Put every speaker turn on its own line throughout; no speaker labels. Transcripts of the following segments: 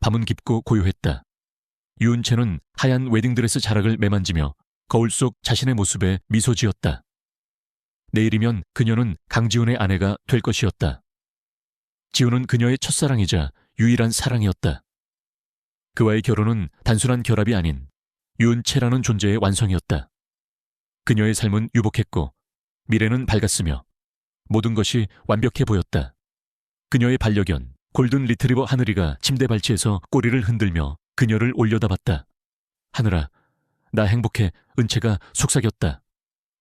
밤은 깊고 고요했다. 유은채는 하얀 웨딩드레스 자락을 매만지며 거울 속 자신의 모습에 미소 지었다. 내일이면 그녀는 강지훈의 아내가 될 것이었다. 지훈은 그녀의 첫사랑이자 유일한 사랑이었다. 그와의 결혼은 단순한 결합이 아닌 유은채라는 존재의 완성이었다. 그녀의 삶은 유복했고 미래는 밝았으며 모든 것이 완벽해 보였다. 그녀의 반려견 골든 리트리버 하늘이가 침대 발치에서 꼬리를 흔들며 그녀를 올려다봤다. 하늘아, 나 행복해. 은채가 속삭였다.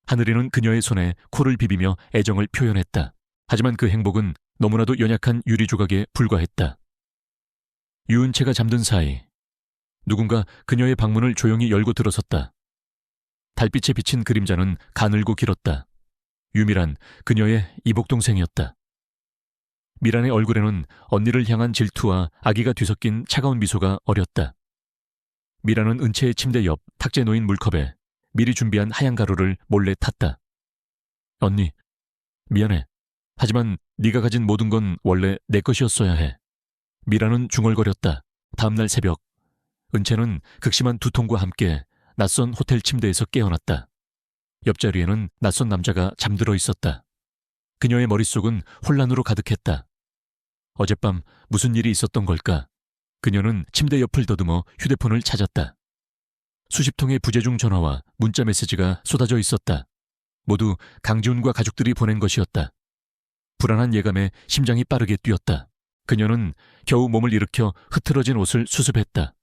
하늘이는 그녀의 손에 코를 비비며 애정을 표현했다. 하지만 그 행복은 너무나도 연약한 유리 조각에 불과했다. 유은채가 잠든 사이 누군가 그녀의 방문을 조용히 열고 들어섰다. 달빛에 비친 그림자는 가늘고 길었다. 유미란 그녀의 이복동생이었다. 미란의 얼굴에는 언니를 향한 질투와 아기가 뒤섞인 차가운 미소가 어렸다. 미란은 은채의 침대 옆 탁자에 놓인 물컵에 미리 준비한 하얀 가루를 몰래 탔다. 언니, 미안해. 하지만 네가 가진 모든 건 원래 내 것이었어야 해. 미란은 중얼거렸다. 다음날 새벽, 은채는 극심한 두통과 함께 낯선 호텔 침대에서 깨어났다. 옆자리에는 낯선 남자가 잠들어 있었다. 그녀의 머릿속은 혼란으로 가득했다. 어젯밤 무슨 일이 있었던 걸까? 그녀는 침대 옆을 더듬어 휴대폰을 찾았다. 수십 통의 부재중 전화와 문자 메시지가 쏟아져 있었다. 모두 강지훈과 가족들이 보낸 것이었다. 불안한 예감에 심장이 빠르게 뛰었다. 그녀는 겨우 몸을 일으켜 흐트러진 옷을 수습했다.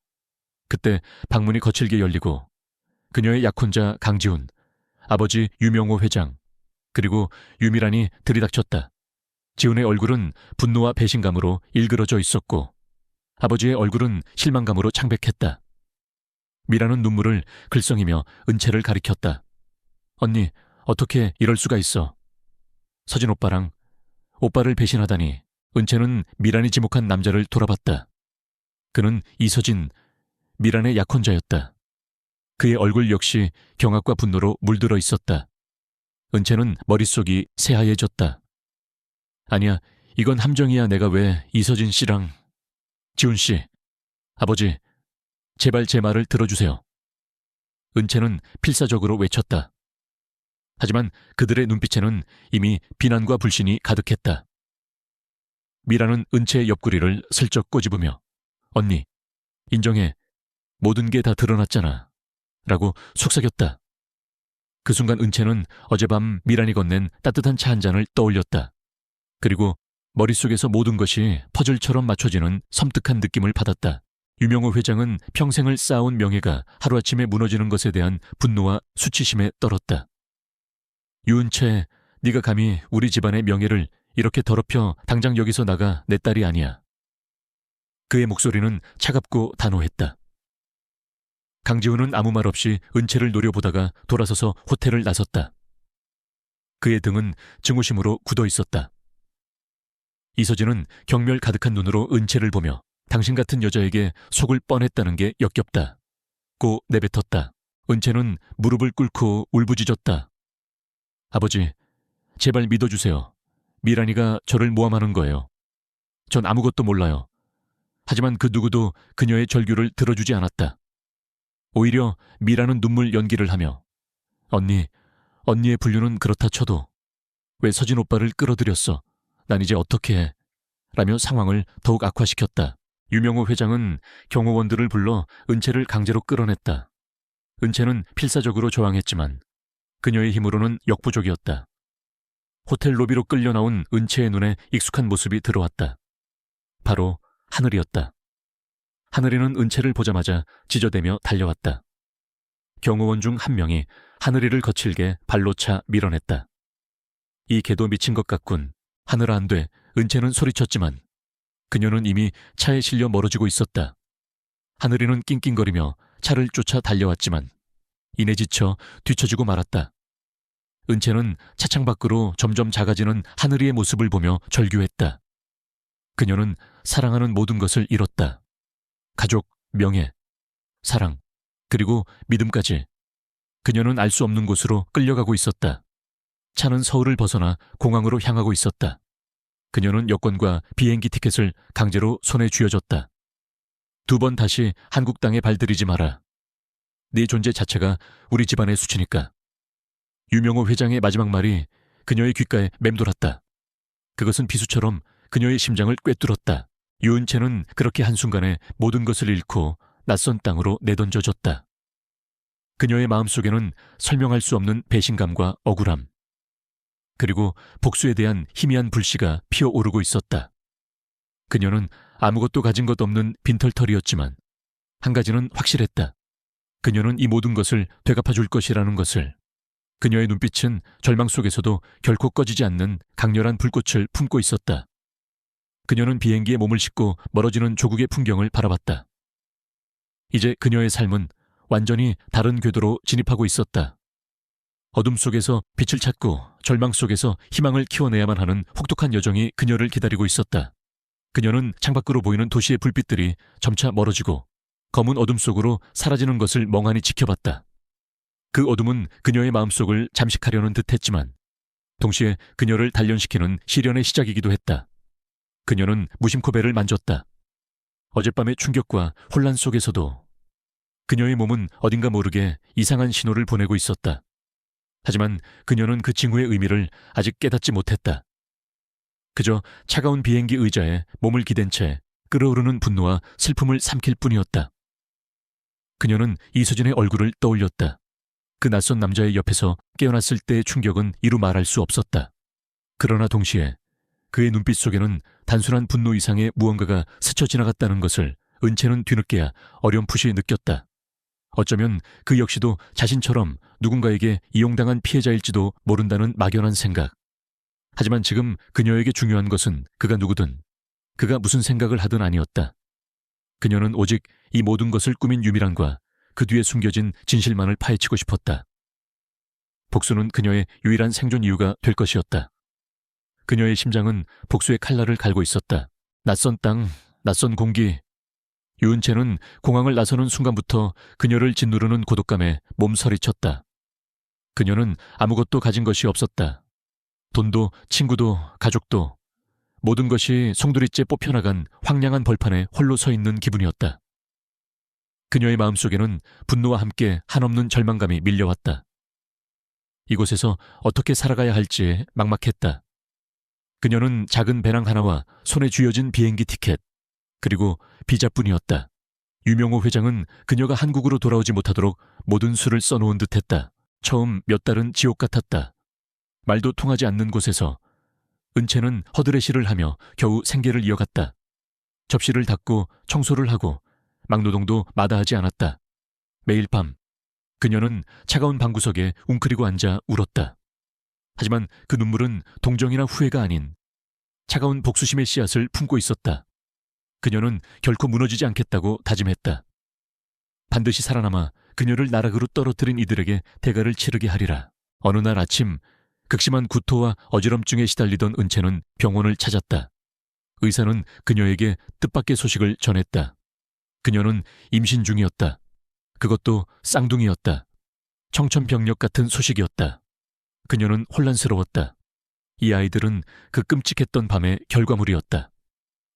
그때 방문이 거칠게 열리고 그녀의 약혼자 강지훈, 아버지 유명호 회장, 그리고 유미란이 들이닥쳤다. 지훈의 얼굴은 분노와 배신감으로 일그러져 있었고 아버지의 얼굴은 실망감으로 창백했다. 미란은 눈물을 글썽이며 은채를 가리켰다. 언니, 어떻게 이럴 수가 있어? 서진 오빠랑 오빠를 배신하다니. 은채는 미란이 지목한 남자를 돌아봤다. 그는 이서진, 미란의 약혼자였다. 그의 얼굴 역시 경악과 분노로 물들어 있었다. 은채는 머릿속이 새하얘졌다. 아니야, 이건 함정이야. 내가 왜 이서진 씨랑... 지훈 씨, 아버지, 제발 제 말을 들어주세요. 은채는 필사적으로 외쳤다. 하지만 그들의 눈빛에는 이미 비난과 불신이 가득했다. 미라는 은채의 옆구리를 슬쩍 꼬집으며 언니, 인정해. 모든 게 다 드러났잖아. 라고 속삭였다. 그 순간 은채는 어젯밤 미란이 건넨 따뜻한 차 한 잔을 떠올렸다. 그리고 머릿속에서 모든 것이 퍼즐처럼 맞춰지는 섬뜩한 느낌을 받았다. 유명호 회장은 평생을 쌓아온 명예가 하루아침에 무너지는 것에 대한 분노와 수치심에 떨었다. 유은채, 네가 감히 우리 집안의 명예를 이렇게 더럽혀. 당장 여기서 나가. 내 딸이 아니야. 그의 목소리는 차갑고 단호했다. 강지훈은 아무 말 없이 은채를 노려보다가 돌아서서 호텔을 나섰다. 그의 등은 증오심으로 굳어 있었다. 이서진은 경멸 가득한 눈으로 은채를 보며 당신 같은 여자에게 속을 뻔했다는 게 역겹다. 고 내뱉었다. 은채는 무릎을 꿇고 울부짖었다. 아버지, 제발 믿어주세요. 미란이가 저를 모함하는 거예요. 전 아무것도 몰라요. 하지만 그 누구도 그녀의 절규를 들어주지 않았다. 오히려 미라는 눈물 연기를 하며 언니의 분류는 그렇다 쳐도 왜 서진 오빠를 끌어들였어? 난 이제 어떻게 해? 라며 상황을 더욱 악화시켰다. 유명호 회장은 경호원들을 불러 은채를 강제로 끌어냈다. 은채는 필사적으로 저항했지만 그녀의 힘으로는 역부족이었다. 호텔 로비로 끌려 나온 은채의 눈에 익숙한 모습이 들어왔다. 바로 하늘이었다. 하늘이는 은채를 보자마자 지저대며 달려왔다. 경호원 중 한 명이 하늘이를 거칠게 발로 차 밀어냈다. 이 개도 미친 것 같군. 하늘아 안 돼. 은채는 소리쳤지만 그녀는 이미 차에 실려 멀어지고 있었다. 하늘이는 낑낑거리며 차를 쫓아 달려왔지만 이내 지쳐 뒤처지고 말았다. 은채는 차창 밖으로 점점 작아지는 하늘이의 모습을 보며 절규했다. 그녀는 사랑하는 모든 것을 잃었다. 가족, 명예, 사랑, 그리고 믿음까지. 그녀는 알 수 없는 곳으로 끌려가고 있었다. 차는 서울을 벗어나 공항으로 향하고 있었다. 그녀는 여권과 비행기 티켓을 강제로 손에 쥐어줬다. 두 번 다시 한국 땅에 발들이지 마라. 네 존재 자체가 우리 집안의 수치니까. 유명호 회장의 마지막 말이 그녀의 귓가에 맴돌았다. 그것은 비수처럼 그녀의 심장을 꿰뚫었다. 유은채는 그렇게 한순간에 모든 것을 잃고 낯선 땅으로 내던져졌다. 그녀의 마음속에는 설명할 수 없는 배신감과 억울함, 그리고 복수에 대한 희미한 불씨가 피어오르고 있었다. 그녀는 아무것도 가진 것 없는 빈털터리였지만 한 가지는 확실했다. 그녀는 이 모든 것을 되갚아줄 것이라는 것을. 그녀의 눈빛은 절망 속에서도 결코 꺼지지 않는 강렬한 불꽃을 품고 있었다. 그녀는 비행기에 몸을 싣고 멀어지는 조국의 풍경을 바라봤다. 이제 그녀의 삶은 완전히 다른 궤도로 진입하고 있었다. 어둠 속에서 빛을 찾고 절망 속에서 희망을 키워내야만 하는 혹독한 여정이 그녀를 기다리고 있었다. 그녀는 창밖으로 보이는 도시의 불빛들이 점차 멀어지고 검은 어둠 속으로 사라지는 것을 멍하니 지켜봤다. 그 어둠은 그녀의 마음속을 잠식하려는 듯했지만 동시에 그녀를 단련시키는 시련의 시작이기도 했다. 그녀는 무심코 배를 만졌다. 어젯밤의 충격과 혼란 속에서도 그녀의 몸은 어딘가 모르게 이상한 신호를 보내고 있었다. 하지만 그녀는 그 징후의 의미를 아직 깨닫지 못했다. 그저 차가운 비행기 의자에 몸을 기댄 채 끓어오르는 분노와 슬픔을 삼킬 뿐이었다. 그녀는 이수진의 얼굴을 떠올렸다. 그 낯선 남자의 옆에서 깨어났을 때의 충격은 이루 말할 수 없었다. 그러나 동시에 그의 눈빛 속에는 단순한 분노 이상의 무언가가 스쳐 지나갔다는 것을 은채는 뒤늦게야 어렴풋이 느꼈다. 어쩌면 그 역시도 자신처럼 누군가에게 이용당한 피해자일지도 모른다는 막연한 생각. 하지만 지금 그녀에게 중요한 것은 그가 누구든, 그가 무슨 생각을 하든 아니었다. 그녀는 오직 이 모든 것을 꾸민 유미란과 그 뒤에 숨겨진 진실만을 파헤치고 싶었다. 복수는 그녀의 유일한 생존 이유가 될 것이었다. 그녀의 심장은 복수의 칼날을 갈고 있었다. 낯선 땅, 낯선 공기. 유은채는 공항을 나서는 순간부터 그녀를 짓누르는 고독감에 몸서리쳤다. 그녀는 아무것도 가진 것이 없었다. 돈도 친구도 가족도 모든 것이 송두리째 뽑혀나간 황량한 벌판에 홀로 서 있는 기분이었다. 그녀의 마음속에는 분노와 함께 한없는 절망감이 밀려왔다. 이곳에서 어떻게 살아가야 할지 막막했다. 그녀는 작은 배낭 하나와 손에 쥐어진 비행기 티켓, 그리고 비자뿐이었다. 유명호 회장은 그녀가 한국으로 돌아오지 못하도록 모든 수를 써놓은 듯했다. 처음 몇 달은 지옥 같았다. 말도 통하지 않는 곳에서 은채는 허드레시를 하며 겨우 생계를 이어갔다. 접시를 닦고 청소를 하고 막노동도 마다하지 않았다. 매일 밤 그녀는 차가운 방구석에 웅크리고 앉아 울었다. 하지만 그 눈물은 동정이나 후회가 아닌 차가운 복수심의 씨앗을 품고 있었다. 그녀는 결코 무너지지 않겠다고 다짐했다. 반드시 살아남아 그녀를 나락으로 떨어뜨린 이들에게 대가를 치르게 하리라. 어느 날 아침 극심한 구토와 어지럼증에 시달리던 은채는 병원을 찾았다. 의사는 그녀에게 뜻밖의 소식을 전했다. 그녀는 임신 중이었다. 그것도 쌍둥이였다. 청천벽력 같은 소식이었다. 그녀는 혼란스러웠다. 이 아이들은 그 끔찍했던 밤의 결과물이었다.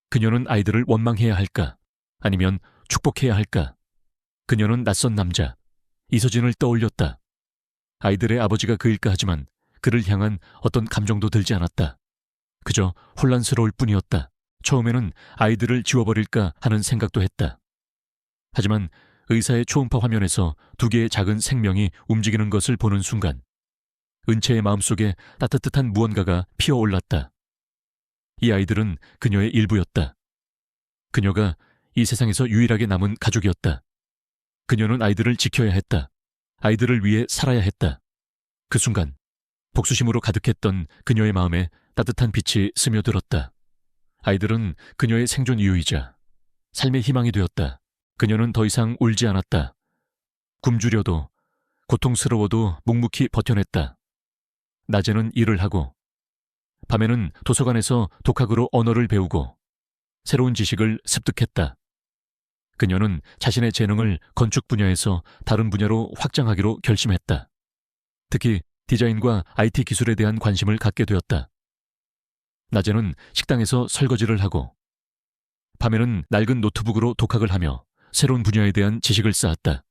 그녀는 아이들을 원망해야 할까? 아니면 축복해야 할까? 그녀는 낯선 남자, 이서진을 떠올렸다. 아이들의 아버지가 그일까 하지만 그를 향한 어떤 감정도 들지 않았다. 그저 혼란스러울 뿐이었다. 처음에는 아이들을 지워버릴까 하는 생각도 했다. 하지만 의사의 초음파 화면에서 두 개의 작은 생명이 움직이는 것을 보는 순간 은채의 마음속에 따뜻한 무언가가 피어올랐다. 이 아이들은 그녀의 일부였다. 그녀가 이 세상에서 유일하게 남은 가족이었다. 그녀는 아이들을 지켜야 했다. 아이들을 위해 살아야 했다. 그 순간 복수심으로 가득했던 그녀의 마음에 따뜻한 빛이 스며들었다. 아이들은 그녀의 생존 이유이자 삶의 희망이 되었다. 그녀는 더 이상 울지 않았다. 굶주려도 고통스러워도 묵묵히 버텨냈다. 낮에는 일을 하고 밤에는 도서관에서 독학으로 언어를 배우고 새로운 지식을 습득했다. 그녀는 자신의 재능을 건축 분야에서 다른 분야로 확장하기로 결심했다. 특히 디자인과 IT 기술에 대한 관심을 갖게 되었다. 낮에는 식당에서 설거지를 하고 밤에는 낡은 노트북으로 독학을 하며 새로운 분야에 대한 지식을 쌓았다.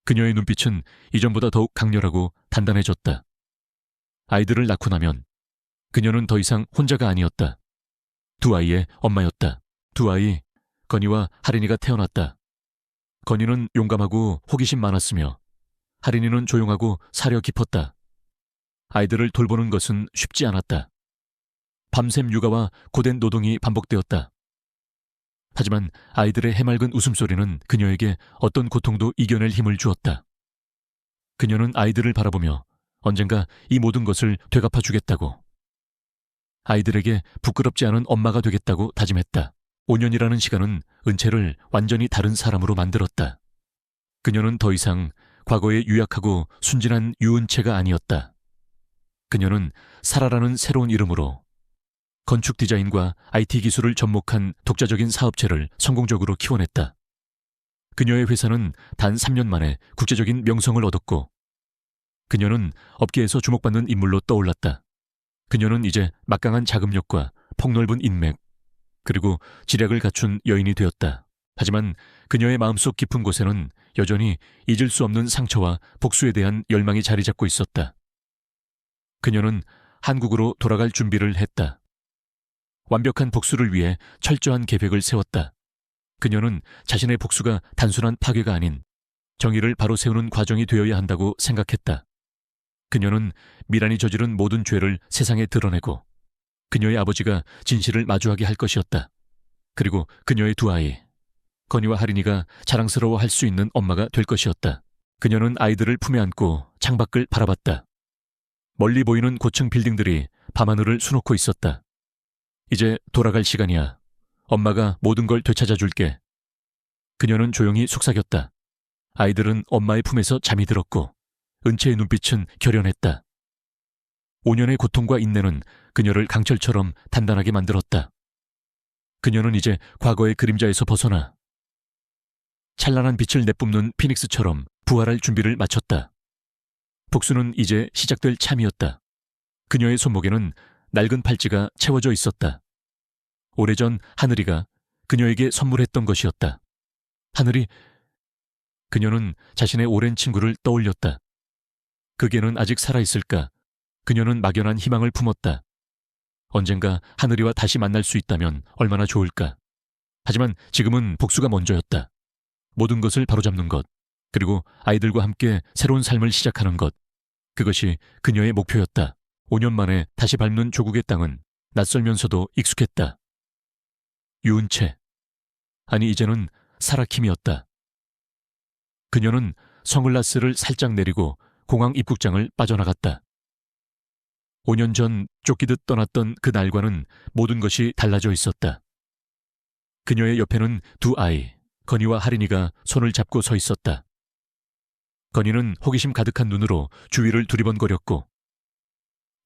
그녀의 눈빛은 이전보다 더욱 강렬하고 단단해졌다. 아이들을 낳고 나면 그녀는 더 이상 혼자가 아니었다. 두 아이의 엄마였다. 두 아이, 건이와 하린이가 태어났다. 건이는 용감하고 호기심 많았으며 하린이는 조용하고 사려 깊었다. 아이들을 돌보는 것은 쉽지 않았다. 밤샘 육아와 고된 노동이 반복되었다. 하지만 아이들의 해맑은 웃음소리는 그녀에게 어떤 고통도 이겨낼 힘을 주었다. 그녀는 아이들을 바라보며 언젠가 이 모든 것을 되갚아주겠다고, 아이들에게 부끄럽지 않은 엄마가 되겠다고 다짐했다. 5년이라는 시간은 은채를 완전히 다른 사람으로 만들었다. 그녀는 더 이상 과거의 유약하고 순진한 유은채가 아니었다. 그녀는 사라라는 새로운 이름으로 건축 디자인과 IT 기술을 접목한 독자적인 사업체를 성공적으로 키워냈다. 그녀의 회사는 단 3년 만에 국제적인 명성을 얻었고 그녀는 업계에서 주목받는 인물로 떠올랐다. 그녀는 이제 막강한 자금력과 폭넓은 인맥, 그리고 지략을 갖춘 여인이 되었다. 하지만 그녀의 마음속 깊은 곳에는 여전히 잊을 수 없는 상처와 복수에 대한 열망이 자리 잡고 있었다. 그녀는 한국으로 돌아갈 준비를 했다. 완벽한 복수를 위해 철저한 계획을 세웠다. 그녀는 자신의 복수가 단순한 파괴가 아닌 정의를 바로 세우는 과정이 되어야 한다고 생각했다. 그녀는 미란이 저지른 모든 죄를 세상에 드러내고 그녀의 아버지가 진실을 마주하게 할 것이었다. 그리고 그녀의 두 아이, 건이와 하린이가 자랑스러워할 수 있는 엄마가 될 것이었다. 그녀는 아이들을 품에 안고 창밖을 바라봤다. 멀리 보이는 고층 빌딩들이 밤하늘을 수놓고 있었다. 이제 돌아갈 시간이야. 엄마가 모든 걸 되찾아 줄게. 그녀는 조용히 속삭였다. 아이들은 엄마의 품에서 잠이 들었고 은채의 눈빛은 결연했다. 5년의 고통과 인내는 그녀를 강철처럼 단단하게 만들었다. 그녀는 이제 과거의 그림자에서 벗어나 찬란한 빛을 내뿜는 피닉스처럼 부활할 준비를 마쳤다. 복수는 이제 시작될 참이었다. 그녀의 손목에는 낡은 팔찌가 채워져 있었다. 오래전 하늘이가 그녀에게 선물했던 것이었다. 하늘이, 그녀는 자신의 오랜 친구를 떠올렸다. 그게는 아직 살아있을까? 그녀는 막연한 희망을 품었다. 언젠가 하늘이와 다시 만날 수 있다면 얼마나 좋을까? 하지만 지금은 복수가 먼저였다. 모든 것을 바로잡는 것, 그리고 아이들과 함께 새로운 삶을 시작하는 것, 그것이 그녀의 목표였다. 5년 만에 다시 밟는 조국의 땅은 낯설면서도 익숙했다. 유은채, 아니 이제는 사라킴이었다. 그녀는 선글라스를 살짝 내리고 공항 입국장을 빠져나갔다. 5년 전 쫓기듯 떠났던 그 날과는 모든 것이 달라져 있었다. 그녀의 옆에는 두 아이, 건이와 하린이가 손을 잡고 서 있었다. 건이는 호기심 가득한 눈으로 주위를 두리번거렸고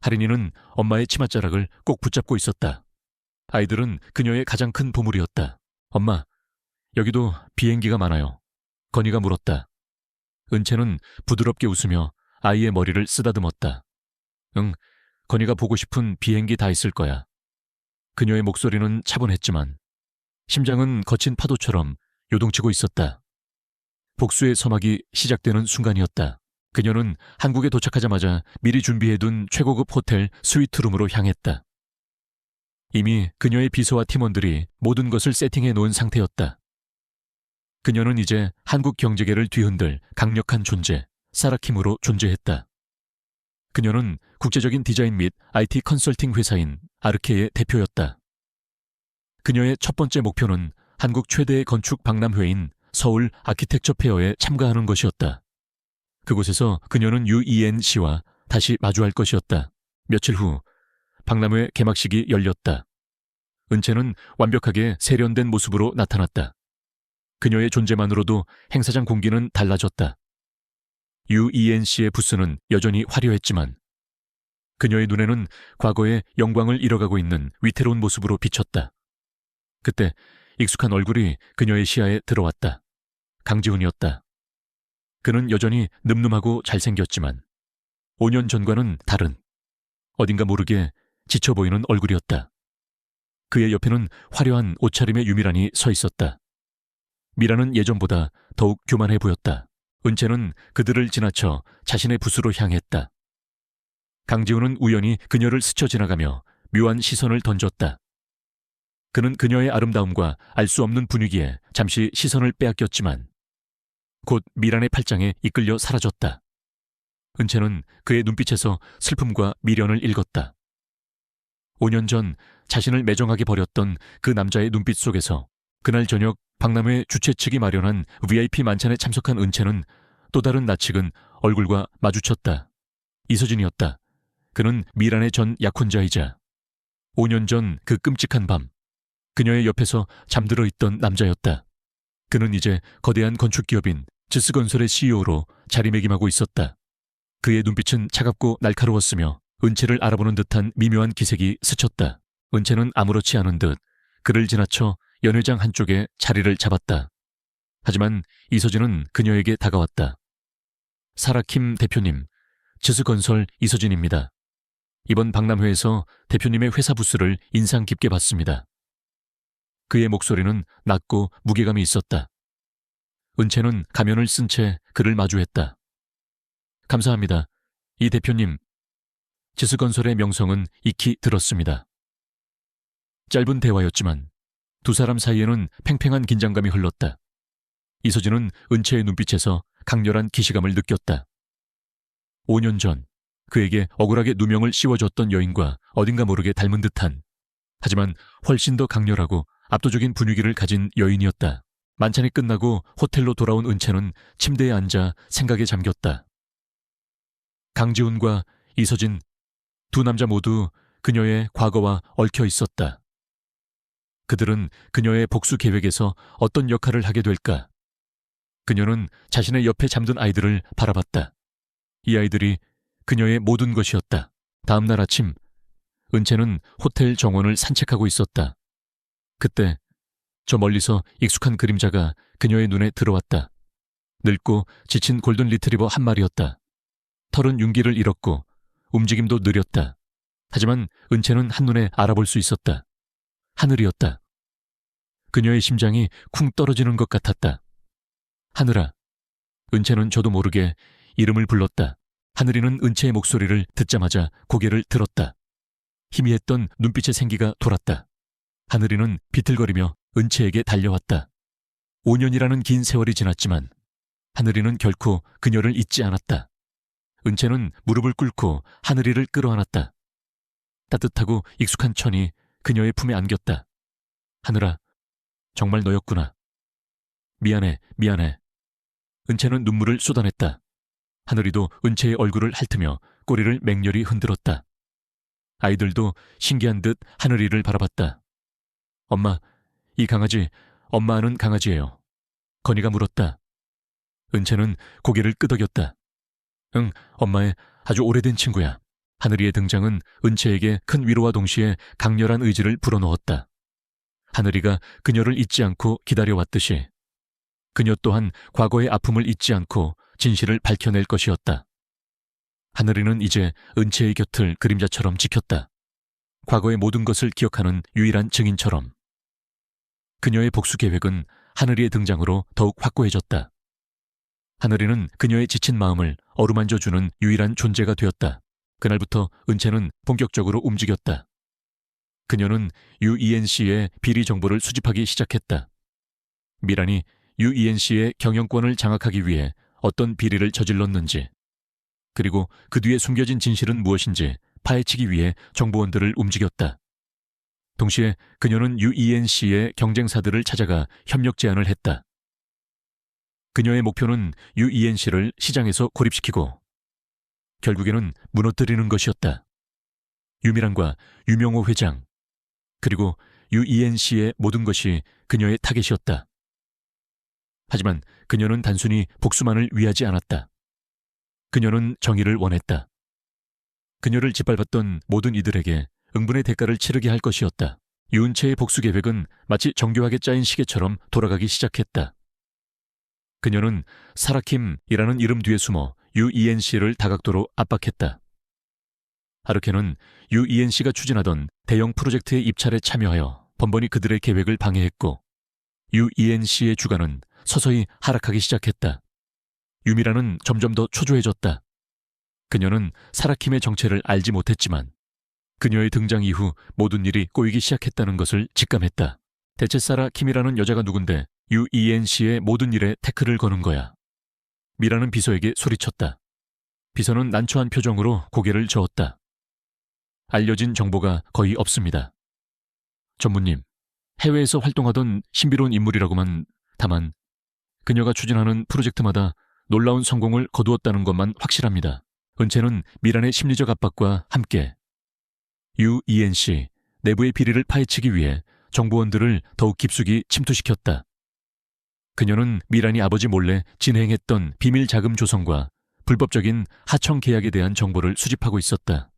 하린이는 엄마의 치맛자락을 꼭 붙잡고 있었다. 아이들은 그녀의 가장 큰 보물이었다. 엄마, 여기도 비행기가 많아요. 건이가 물었다. 은채는 부드럽게 웃으며 아이의 머리를 쓰다듬었다. 응, 건이가 보고 싶은 비행기 다 있을 거야. 그녀의 목소리는 차분했지만 심장은 거친 파도처럼 요동치고 있었다. 복수의 서막이 시작되는 순간이었다. 그녀는 한국에 도착하자마자 미리 준비해둔 최고급 호텔 스위트룸으로 향했다. 이미 그녀의 비서와 팀원들이 모든 것을 세팅해 놓은 상태였다. 그녀는 이제 한국 경제계를 뒤흔들 강력한 존재, 사라킴으로 존재했다. 그녀는 국제적인 디자인 및 IT 컨설팅 회사인 아르케의 대표였다. 그녀의 첫 번째 목표는 한국 최대의 건축 박람회인 서울 아키텍처 페어에 참가하는 것이었다. 그곳에서 그녀는 UENC와 다시 마주할 것이었다. 며칠 후 박람회 개막식이 열렸다. 은채는 완벽하게 세련된 모습으로 나타났다. 그녀의 존재만으로도 행사장 공기는 달라졌다. UENC의 부스는 여전히 화려했지만 그녀의 눈에는 과거의 영광을 잃어가고 있는 위태로운 모습으로 비쳤다. 그때 익숙한 얼굴이 그녀의 시야에 들어왔다. 강지훈이었다. 그는 여전히 늠름하고 잘생겼지만 5년 전과는 다른, 어딘가 모르게 지쳐 보이는 얼굴이었다. 그의 옆에는 화려한 옷차림의 유미란이 서 있었다. 미라는 예전보다 더욱 교만해 보였다. 은채는 그들을 지나쳐 자신의 부스로 향했다. 강지훈은 우연히 그녀를 스쳐 지나가며 묘한 시선을 던졌다. 그는 그녀의 아름다움과 알 수 없는 분위기에 잠시 시선을 빼앗겼지만 곧 미란의 팔짱에 이끌려 사라졌다. 은채는 그의 눈빛에서 슬픔과 미련을 읽었다. 5년 전 자신을 매정하게 버렸던 그 남자의 눈빛 속에서 그날 저녁 박람회 주최 측이 마련한 VIP 만찬에 참석한 은채는 또 다른 낯익은 얼굴과 마주쳤다. 이서진이었다. 그는 미란의 전 약혼자이자 5년 전 그 끔찍한 밤 그녀의 옆에서 잠들어 있던 남자였다. 그는 이제 거대한 건축기업인 지스건설의 CEO로 자리매김하고 있었다. 그의 눈빛은 차갑고 날카로웠으며 은채를 알아보는 듯한 미묘한 기색이 스쳤다. 은채는 아무렇지 않은 듯 그를 지나쳐 연회장 한쪽에 자리를 잡았다. 하지만 이서진은 그녀에게 다가왔다. 사라킴 대표님, 지스건설 이서진입니다. 이번 박람회에서 대표님의 회사 부스를 인상 깊게 봤습니다. 그의 목소리는 낮고 무게감이 있었다. 은채는 가면을 쓴 채 그를 마주했다. 감사합니다. 이 대표님, 지스건설의 명성은 익히 들었습니다. 짧은 대화였지만 두 사람 사이에는 팽팽한 긴장감이 흘렀다. 이서진은 은채의 눈빛에서 강렬한 기시감을 느꼈다. 5년 전 그에게 억울하게 누명을 씌워줬던 여인과 어딘가 모르게 닮은 듯한, 하지만 훨씬 더 강렬하고 압도적인 분위기를 가진 여인이었다. 만찬이 끝나고 호텔로 돌아온 은채는 침대에 앉아 생각에 잠겼다. 강지훈과 이서진, 두 남자 모두 그녀의 과거와 얽혀 있었다. 그들은 그녀의 복수 계획에서 어떤 역할을 하게 될까? 그녀는 자신의 옆에 잠든 아이들을 바라봤다. 이 아이들이 그녀의 모든 것이었다. 다음 날 아침, 은채는 호텔 정원을 산책하고 있었다. 그때 저 멀리서 익숙한 그림자가 그녀의 눈에 들어왔다. 늙고 지친 골든 리트리버 한 마리였다. 털은 윤기를 잃었고 움직임도 느렸다. 하지만 은채는 한눈에 알아볼 수 있었다. 하늘이었다. 그녀의 심장이 쿵 떨어지는 것 같았다. 하늘아. 은채는 저도 모르게 이름을 불렀다. 하늘이는 은채의 목소리를 듣자마자 고개를 들었다. 희미했던 눈빛의 생기가 돌았다. 하늘이는 비틀거리며 은채에게 달려왔다. 5년이라는 긴 세월이 지났지만 하늘이는 결코 그녀를 잊지 않았다. 은채는 무릎을 꿇고 하늘이를 끌어안았다. 따뜻하고 익숙한 천이 그녀의 품에 안겼다. 하늘아, 정말 너였구나. 미안해, 미안해. 은채는 눈물을 쏟아냈다. 하늘이도 은채의 얼굴을 핥으며 꼬리를 맹렬히 흔들었다. 아이들도 신기한 듯 하늘이를 바라봤다. 엄마, 이 강아지 엄마 아는 강아지예요. 건이가 물었다. 은채는 고개를 끄덕였다. 응, 엄마의 아주 오래된 친구야. 하늘이의 등장은 은채에게 큰 위로와 동시에 강렬한 의지를 불어넣었다. 하늘이가 그녀를 잊지 않고 기다려왔듯이 그녀 또한 과거의 아픔을 잊지 않고 진실을 밝혀낼 것이었다. 하늘이는 이제 은채의 곁을 그림자처럼 지켰다. 과거의 모든 것을 기억하는 유일한 증인처럼. 그녀의 복수 계획은 하늘이의 등장으로 더욱 확고해졌다. 하늘이는 그녀의 지친 마음을 어루만져주는 유일한 존재가 되었다. 그날부터 은채는 본격적으로 움직였다. 그녀는 UENC의 비리 정보를 수집하기 시작했다. 미란이 UENC의 경영권을 장악하기 위해 어떤 비리를 저질렀는지, 그리고 그 뒤에 숨겨진 진실은 무엇인지 파헤치기 위해 정보원들을 움직였다. 동시에 그녀는 UENC의 경쟁사들을 찾아가 협력 제안을 했다. 그녀의 목표는 UENC를 시장에서 고립시키고 결국에는 무너뜨리는 것이었다. 유미란과 유명호 회장, 그리고 UENC의 모든 것이 그녀의 타겟이었다. 하지만 그녀는 단순히 복수만을 위하지 않았다. 그녀는 정의를 원했다. 그녀를 짓밟았던 모든 이들에게 응분의 대가를 치르게 할 것이었다. 유은채의 복수 계획은 마치 정교하게 짜인 시계처럼 돌아가기 시작했다. 그녀는 사라킴이라는 이름 뒤에 숨어 UENC를 다각도로 압박했다. 하르케는 UENC가 추진하던 대형 프로젝트의 입찰에 참여하여 번번이 그들의 계획을 방해했고 유이엔 씨의 주가는 서서히 하락하기 시작했다. 유미라는 점점 더 초조해졌다. 그녀는 사라킴의 정체를 알지 못했지만 그녀의 등장 이후 모든 일이 꼬이기 시작했다는 것을 직감했다. 대체 사라킴이라는 여자가 누군데 유이엔 씨의 모든 일에 태클을 거는 거야. 미라는 비서에게 소리쳤다. 비서는 난처한 표정으로 고개를 저었다. 알려진 정보가 거의 없습니다. 전무님, 해외에서 활동하던 신비로운 인물이라고만. 다만 그녀가 추진하는 프로젝트마다 놀라운 성공을 거두었다는 것만 확실합니다. 은채는 미란의 심리적 압박과 함께 유이엔 씨 내부의 비리를 파헤치기 위해 정보원들을 더욱 깊숙이 침투시켰다. 그녀는 미란이 아버지 몰래 진행했던 비밀 자금 조성과 불법적인 하청 계약에 대한 정보를 수집하고 있었다.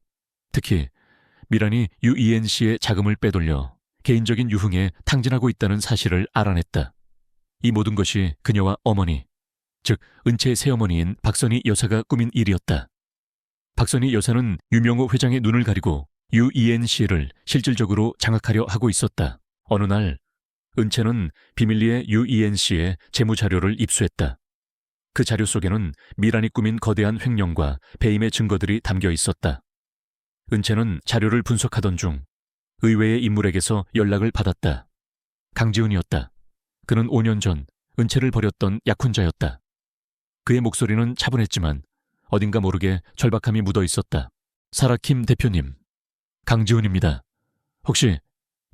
특히 미란이 유이엔 씨의 자금을 빼돌려 개인적인 유흥에 탕진하고 있다는 사실을 알아냈다. 이 모든 것이 그녀와 어머니, 즉 은채의 새어머니인 박선희 여사가 꾸민 일이었다. 박선희 여사는 유명호 회장의 눈을 가리고 유이엔 씨를 실질적으로 장악하려 하고 있었다. 어느 날 은채는 비밀리에 유이엔 씨의 재무 자료를 입수했다. 그 자료 속에는 미란이 꾸민 거대한 횡령과 배임의 증거들이 담겨 있었다. 은채는 자료를 분석하던 중 의외의 인물에게서 연락을 받았다. 강지훈이었다. 그는 5년 전 은채를 버렸던 약혼자였다. 그의 목소리는 차분했지만 어딘가 모르게 절박함이 묻어 있었다. 사라킴 대표님, 강지훈입니다. 혹시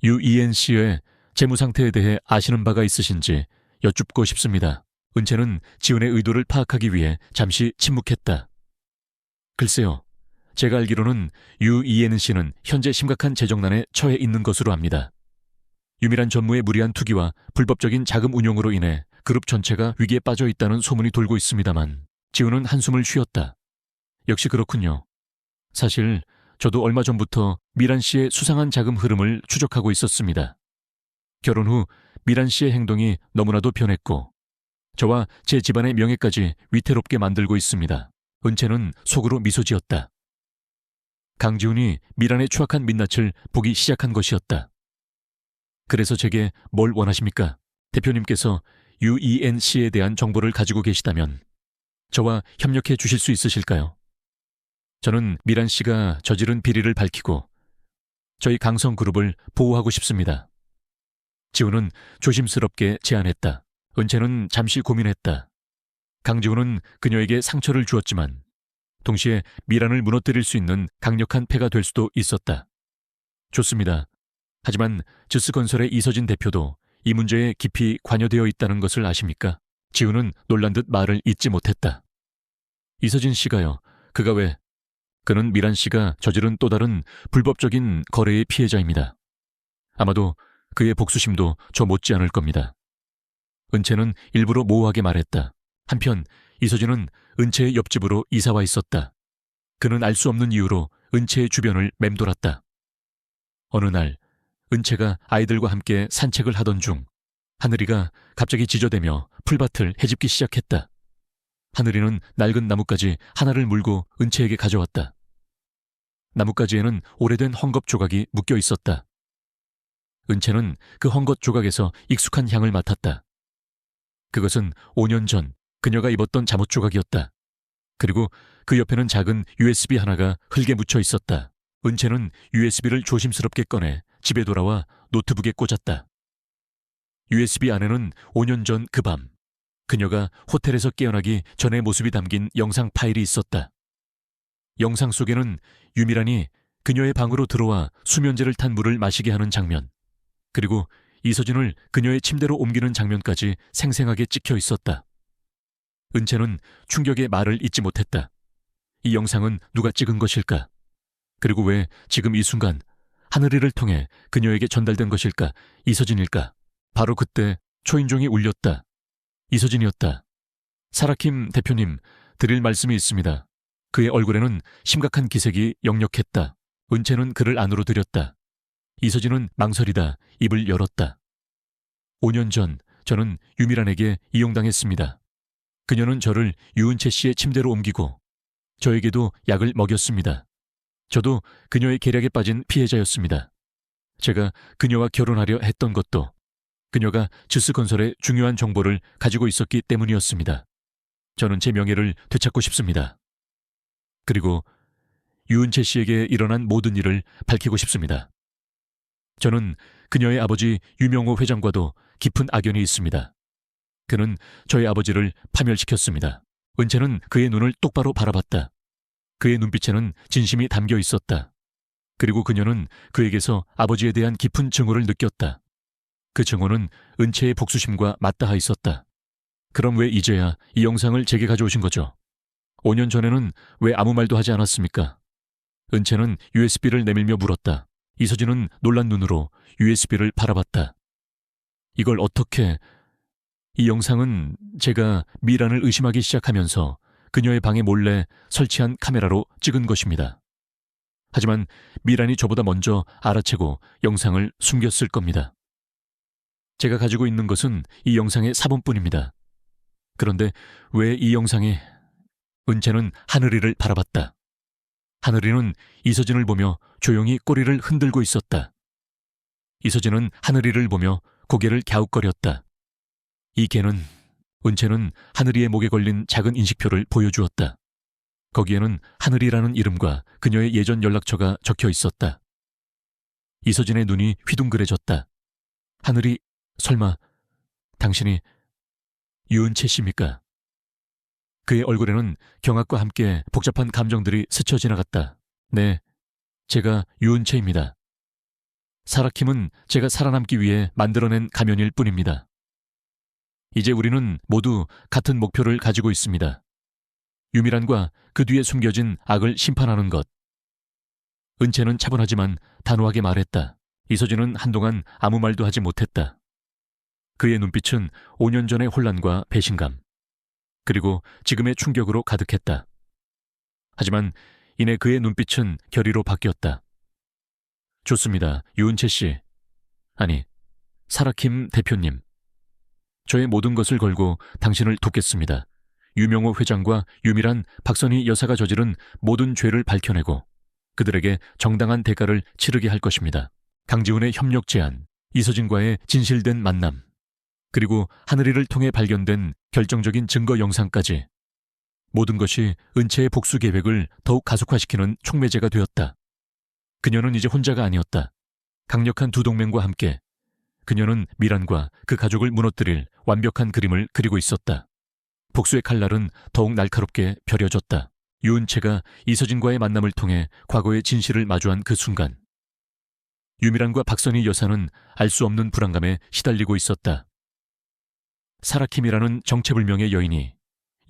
유이엔 씨의 재무 상태에 대해 아시는 바가 있으신지 여쭙고 싶습니다. 은채는 지훈의 의도를 파악하기 위해 잠시 침묵했다. 글쎄요, 제가 알기로는 유이엔 씨는 현재 심각한 재정난에 처해 있는 것으로 압니다. 유밀한 전무의 무리한 투기와 불법적인 자금 운용으로 인해 그룹 전체가 위기에 빠져 있다는 소문이 돌고 있습니다만 지훈은 한숨을 쉬었다. 역시 그렇군요. 사실 저도 얼마 전부터 미란 씨의 수상한 자금 흐름을 추적하고 있었습니다. 결혼 후 미란 씨의 행동이 너무나도 변했고 저와 제 집안의 명예까지 위태롭게 만들고 있습니다. 은채는 속으로 미소 지었다. 강지훈이 미란의 추악한 민낯을 보기 시작한 것이었다. 그래서 제게 뭘 원하십니까? 대표님께서 유이엔 씨에 대한 정보를 가지고 계시다면 저와 협력해 주실 수 있으실까요? 저는 미란 씨가 저지른 비리를 밝히고 저희 강성그룹을 보호하고 싶습니다. 지훈은 조심스럽게 제안했다. 은채는 잠시 고민했다. 강지훈은 그녀에게 상처를 주었지만 동시에 미란을 무너뜨릴 수 있는 강력한 패가 될 수도 있었다. 좋습니다. 하지만 즈스건설의 이서진 대표도 이 문제에 깊이 관여되어 있다는 것을 아십니까? 지훈은 놀란 듯 말을 잇지 못했다. 이서진 씨가요? 그가 왜? 그는 미란 씨가 저지른 또 다른 불법적인 거래의 피해자입니다. 아마도 그의 복수심도 저 못지 않을 겁니다. 은채는 일부러 모호하게 말했다. 한편 이서진은 은채의 옆집으로 이사와 있었다. 그는 알 수 없는 이유로 은채의 주변을 맴돌았다. 어느 날 은채가 아이들과 함께 산책을 하던 중 하늘이가 갑자기 지저대며 풀밭을 헤집기 시작했다. 하늘이는 낡은 나뭇가지 하나를 물고 은채에게 가져왔다. 나뭇가지에는 오래된 헝겊 조각이 묶여 있었다. 은채는 그 헝겊 조각에서 익숙한 향을 맡았다. 그것은 5년 전 그녀가 입었던 잠옷 조각이었다. 그리고 그 옆에는 작은 USB 하나가 흙에 묻혀 있었다. 은채는 USB를 조심스럽게 꺼내 집에 돌아와 노트북에 꽂았다. USB 안에는 5년 전 그 밤 그녀가 호텔에서 깨어나기 전의 모습이 담긴 영상 파일이 있었다. 영상 속에는 유미란이 그녀의 방으로 들어와 수면제를 탄 물을 마시게 하는 장면, 그리고 이서진을 그녀의 침대로 옮기는 장면까지 생생하게 찍혀 있었다. 은채는 충격의 말을 잇지 못했다. 이 영상은 누가 찍은 것일까? 그리고 왜 지금 이 순간 하늘이를 통해 그녀에게 전달된 것일까? 이서진일까? 바로 그때 초인종이 울렸다. 이서진이었다. 사라킴 대표님, 드릴 말씀이 있습니다. 그의 얼굴에는 심각한 기색이 역력했다. 은채는 그를 안으로 들였다. 이서진은 망설이다 입을 열었다. 5년 전 저는 유미란에게 이용당했습니다. 그녀는 저를 유은채 씨의 침대로 옮기고 저에게도 약을 먹였습니다. 저도 그녀의 계략에 빠진 피해자였습니다. 제가 그녀와 결혼하려 했던 것도 그녀가 주스건설의 중요한 정보를 가지고 있었기 때문이었습니다. 저는 제 명예를 되찾고 싶습니다. 그리고 유은채 씨에게 일어난 모든 일을 밝히고 싶습니다. 저는 그녀의 아버지 유명호 회장과도 깊은 악연이 있습니다. 그는 저의 아버지를 파멸시켰습니다. 은채는 그의 눈을 똑바로 바라봤다. 그의 눈빛에는 진심이 담겨 있었다. 그리고 그녀는 그에게서 아버지에 대한 깊은 증오를 느꼈다. 그 증오는 은채의 복수심과 맞닿아 있었다. 그럼 왜 이제야 이 영상을 제게 가져오신 거죠? 5년 전에는 왜 아무 말도 하지 않았습니까? 은채는 USB를 내밀며 물었다. 이서진은 놀란 눈으로 USB를 바라봤다. 이걸 어떻게... 이 영상은 제가 미란을 의심하기 시작하면서 그녀의 방에 몰래 설치한 카메라로 찍은 것입니다. 하지만 미란이 저보다 먼저 알아채고 영상을 숨겼을 겁니다. 제가 가지고 있는 것은 이 영상의 사본뿐입니다. 그런데 왜 이 영상이... 은채는 하늘이를 바라봤다. 하늘이는 이서진을 보며 조용히 꼬리를 흔들고 있었다. 이서진은 하늘이를 보며 고개를 갸웃거렸다. 이 개는... 은채는 하늘이의 목에 걸린 작은 인식표를 보여주었다. 거기에는 하늘이라는 이름과 그녀의 예전 연락처가 적혀 있었다. 이서진의 눈이 휘둥그레졌다. 하늘이... 설마 당신이 유은채 씨입니까? 그의 얼굴에는 경악과 함께 복잡한 감정들이 스쳐 지나갔다. 네, 제가 유은채입니다. 사라킴은 제가 살아남기 위해 만들어낸 가면일 뿐입니다. 이제 우리는 모두 같은 목표를 가지고 있습니다. 유미란과 그 뒤에 숨겨진 악을 심판하는 것. 은채는 차분하지만 단호하게 말했다. 이서진은 한동안 아무 말도 하지 못했다. 그의 눈빛은 5년 전의 혼란과 배신감, 그리고 지금의 충격으로 가득했다. 하지만 이내 그의 눈빛은 결의로 바뀌었다. 좋습니다, 유은채 씨. 아니, 사라킴 대표님. 저의 모든 것을 걸고 당신을 돕겠습니다. 유명호 회장과 유미란, 박선희 여사가 저지른 모든 죄를 밝혀내고 그들에게 정당한 대가를 치르게 할 것입니다. 강지훈의 협력 제안, 이서진과의 진실된 만남, 그리고 하늘이를 통해 발견된 결정적인 증거 영상까지 모든 것이 은채의 복수 계획을 더욱 가속화시키는 촉매제가 되었다. 그녀는 이제 혼자가 아니었다. 강력한 두 동맹과 함께 그녀는 미란과 그 가족을 무너뜨릴 완벽한 그림을 그리고 있었다. 복수의 칼날은 더욱 날카롭게 벼려졌다. 유은채가 이서진과의 만남을 통해 과거의 진실을 마주한 그 순간, 유미란과 박선희 여사는 알 수 없는 불안감에 시달리고 있었다. 사라킴이라는 정체불명의 여인이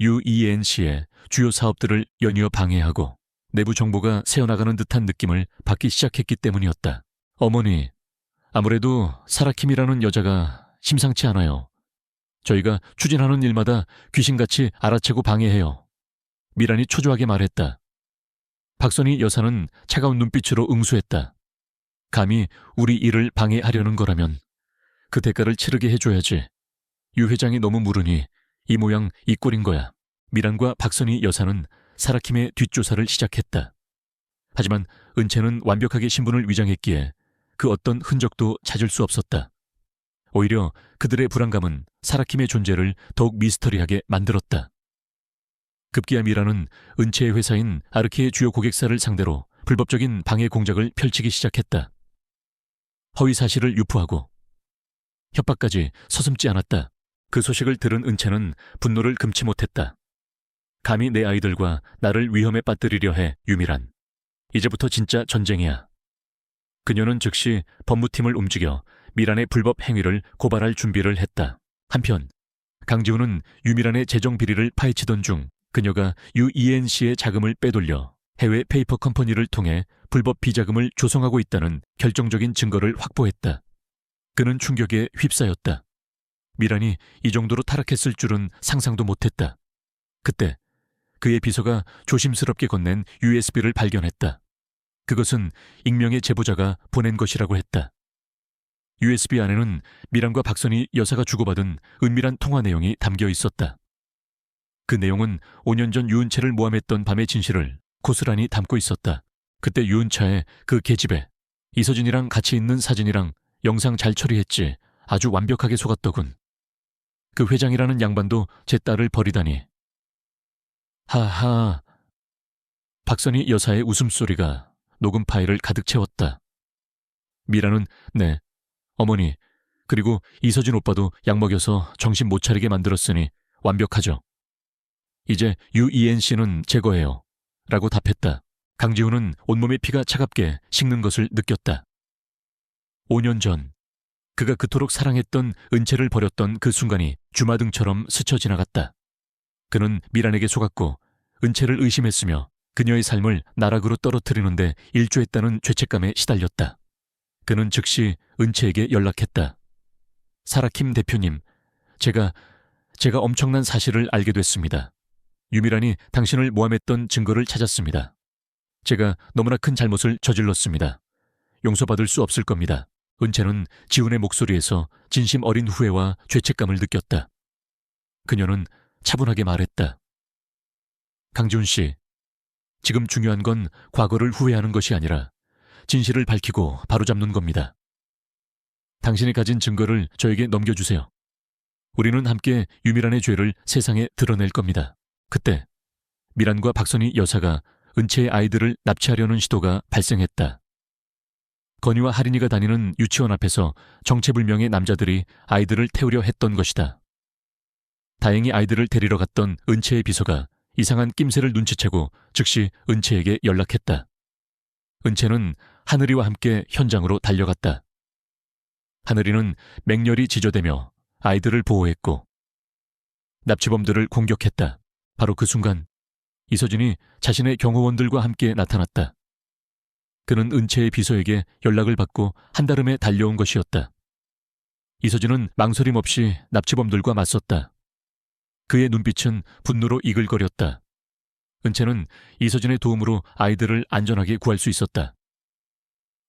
UENC의 주요 사업들을 연이어 방해하고 내부 정보가 새어나가는 듯한 느낌을 받기 시작했기 때문이었다. 어머니, 아무래도 사라킴이라는 여자가 심상치 않아요. 저희가 추진하는 일마다 귀신같이 알아채고 방해해요. 미란이 초조하게 말했다. 박선희 여사는 차가운 눈빛으로 응수했다. 감히 우리 일을 방해하려는 거라면 그 대가를 치르게 해줘야지. 유 회장이 너무 무르니 이 모양 이 꼴인 거야. 미란과 박선희 여사는 사라킴의 뒷조사를 시작했다. 하지만 은채는 완벽하게 신분을 위장했기에 그 어떤 흔적도 찾을 수 없었다. 오히려 그들의 불안감은 사라킴의 존재를 더욱 미스터리하게 만들었다. 급기야 미란은 은채의 회사인 아르키의 주요 고객사를 상대로 불법적인 방해 공작을 펼치기 시작했다. 허위 사실을 유포하고 협박까지 서슴지 않았다. 그 소식을 들은 은채는 분노를 금치 못했다. 감히 내 아이들과 나를 위험에 빠뜨리려 해, 유미란. 이제부터 진짜 전쟁이야. 그녀는 즉시 법무팀을 움직여 미란의 불법 행위를 고발할 준비를 했다. 한편 강지훈은 유미란의 재정 비리를 파헤치던 중 그녀가 UENC의 자금을 빼돌려 해외 페이퍼 컴퍼니를 통해 불법 비자금을 조성하고 있다는 결정적인 증거를 확보했다. 그는 충격에 휩싸였다. 미란이 이 정도로 타락했을 줄은 상상도 못했다. 그때 그의 비서가 조심스럽게 건넨 USB를 발견했다. 그것은 익명의 제보자가 보낸 것이라고 했다. USB 안에는 미란과 박선희 여사가 주고받은 은밀한 통화 내용이 담겨 있었다. 그 내용은 5년 전 유은채를 모함했던 밤의 진실을 고스란히 담고 있었다. 그때 유은차의 그 계집애, 이서진이랑 같이 있는 사진이랑 영상 잘 처리했지. 아주 완벽하게 속았더군. 그 회장이라는 양반도 제 딸을 버리다니. 하하. 박선희 여사의 웃음소리가 녹음 파일을 가득 채웠다. 미라는 네, 어머니, 그리고 이서진 오빠도 약 먹여서 정신 못 차리게 만들었으니 완벽하죠. 이제 유이엔 씨는 제 거예요. 라고 답했다. 강지훈은 온몸의 피가 차갑게 식는 것을 느꼈다. 5년 전 그가 그토록 사랑했던 은채를 버렸던 그 순간이 주마등처럼 스쳐 지나갔다. 그는 미란에게 속았고 은채를 의심했으며 그녀의 삶을 나락으로 떨어뜨리는데 일조했다는 죄책감에 시달렸다. 그는 즉시 은채에게 연락했다. 사라킴 대표님, 제가 엄청난 사실을 알게 됐습니다. 유미란이 당신을 모함했던 증거를 찾았습니다. 제가 너무나 큰 잘못을 저질렀습니다. 용서받을 수 없을 겁니다. 은채는 지훈의 목소리에서 진심 어린 후회와 죄책감을 느꼈다. 그녀는 차분하게 말했다. 강지훈 씨, 지금 중요한 건 과거를 후회하는 것이 아니라 진실을 밝히고 바로잡는 겁니다. 당신이 가진 증거를 저에게 넘겨주세요. 우리는 함께 유미란의 죄를 세상에 드러낼 겁니다. 그때 미란과 박선희 여사가 은채의 아이들을 납치하려는 시도가 발생했다. 건희와 하린이가 다니는 유치원 앞에서 정체불명의 남자들이 아이들을 태우려 했던 것이다. 다행히 아이들을 데리러 갔던 은채의 비서가 이상한 낌새를 눈치채고 즉시 은채에게 연락했다. 은채는 하늘이와 함께 현장으로 달려갔다. 하늘이는 맹렬히 지저대며 아이들을 보호했고 납치범들을 공격했다. 바로 그 순간 이서진이 자신의 경호원들과 함께 나타났다. 그는 은채의 비서에게 연락을 받고 한달음에 달려온 것이었다. 이서진은 망설임 없이 납치범들과 맞섰다. 그의 눈빛은 분노로 이글거렸다. 은채는 이서진의 도움으로 아이들을 안전하게 구할 수 있었다.